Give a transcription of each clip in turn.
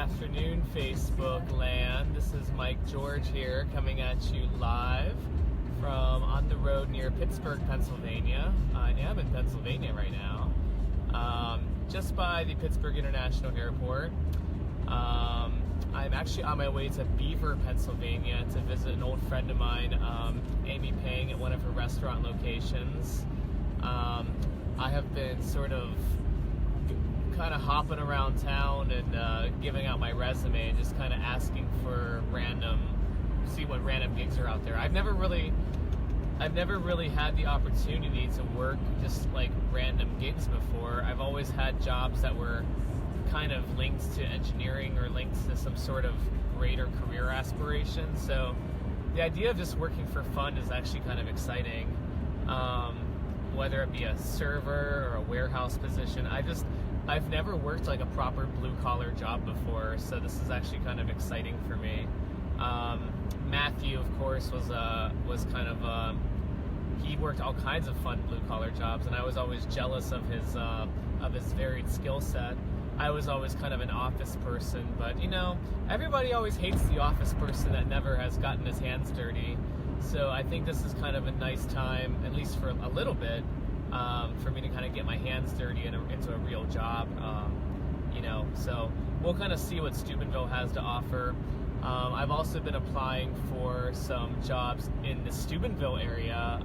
afternoon, Facebook land. This is Mike George here, coming at you live from on the road near Pittsburgh, Pennsylvania. I am in Pennsylvania right now, just by the Pittsburgh International Airport. I'm actually on my way to Beaver, Pennsylvania to visit an old friend of mine, Amy Pang, at one of her restaurant locations. I have been sort of kind of hopping around town and giving out my resume and just kind of asking for see what random gigs are out there. I've never really had the opportunity to work just like random gigs before. I've always had jobs that were kind of linked to engineering or linked to some sort of greater career aspiration. So the idea of just working for fun is actually kind of exciting. Whether it be a server or a warehouse position, I've never worked like a proper blue-collar job before, so this is actually kind of exciting for me. Matthew, of course, was kind of he worked all kinds of fun blue-collar jobs, and I was always jealous of his varied skill set. I was always kind of an office person, but everybody always hates the office person that never has gotten his hands dirty. So I think this is kind of a nice time, at least for a little bit, for me to kind of get my hands dirty into a real job, So we'll kind of see what Steubenville has to offer. I've also been applying for some jobs in the Steubenville area,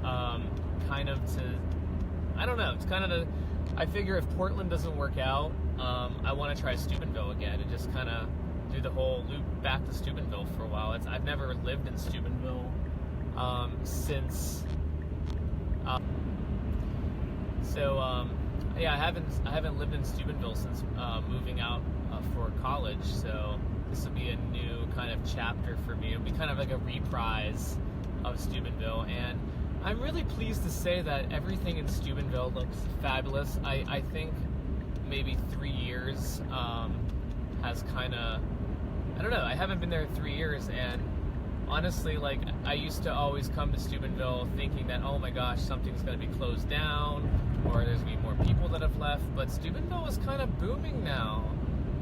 I figure if Portland doesn't work out, I want to try Steubenville again and just kind of do the whole loop back to Steubenville for a while. I've never lived in Steubenville since. I haven't lived in Steubenville since moving out for college. So this will be a new kind of chapter for me. It'll be kind of like a reprise of Steubenville, and I'm really pleased to say that everything in Steubenville looks fabulous. I think maybe 3 years has kind of, I don't know, I haven't been there in 3 years, and honestly, like, I used to always come to Steubenville thinking that, oh my gosh, something's going to be closed down, or there's going to be more people that have left, but Steubenville is kind of booming now,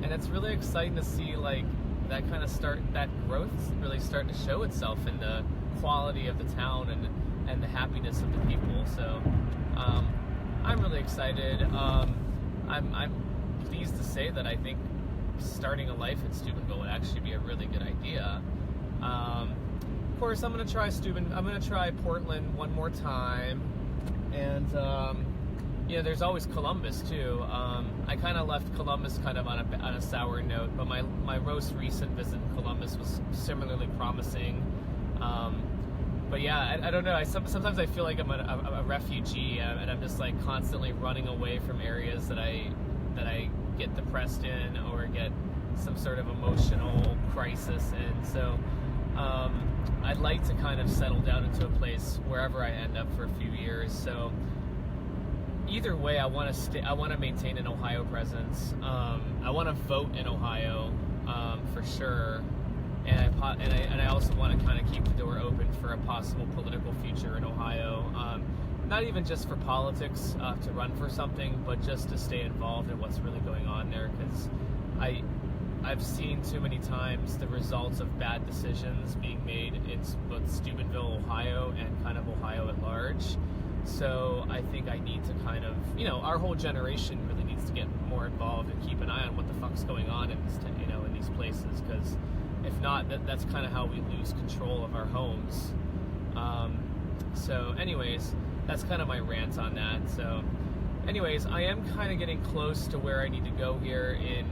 and it's really exciting to see, like, that kind of that growth really starting to show itself in the quality of the town and the happiness of the people. So I'm really excited. I'm pleased to say that I think starting a life in Steubenville would actually be a really good idea. Of course, I'm gonna try Portland one more time, and there's always Columbus too. I kind of left Columbus kind of on a sour note, but my most recent visit in Columbus was similarly promising. But yeah, I don't know. Sometimes I feel like I'm a refugee, and I'm just like constantly running away from areas that I get depressed in or get some sort of emotional crisis in. So I'd like to kind of settle down into a place wherever I end up for a few years. So either way, I want to maintain an Ohio presence. I want to vote in Ohio for sure. And I also want to kind of keep the door open for a possible political future in Ohio. Not even just for politics to run for something, but just to stay involved in what's really going on there. Because I've seen too many times the results of bad decisions being made in both Steubenville, Ohio, and kind of Ohio at large. So I think I need to kind of, our whole generation really needs to get more involved and keep an eye on what the fuck's going on in these places, because if not, that's kind of how we lose control of our homes. So anyways, that's kind of my rant on that. So anyways, I am kind of getting close to where I need to go here in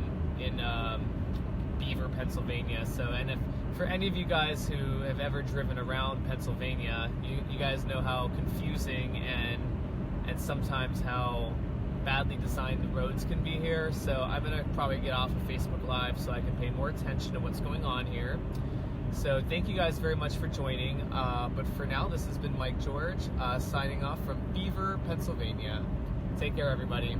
Beaver, Pennsylvania. So, and if for any of you guys who have ever driven around Pennsylvania, you guys know how confusing and sometimes how badly designed the roads can be here. So I'm gonna probably get off of Facebook Live so I can pay more attention to what's going on here. So thank you guys very much for joining. But for now, this has been Mike George signing off from Beaver, Pennsylvania. Take care, everybody.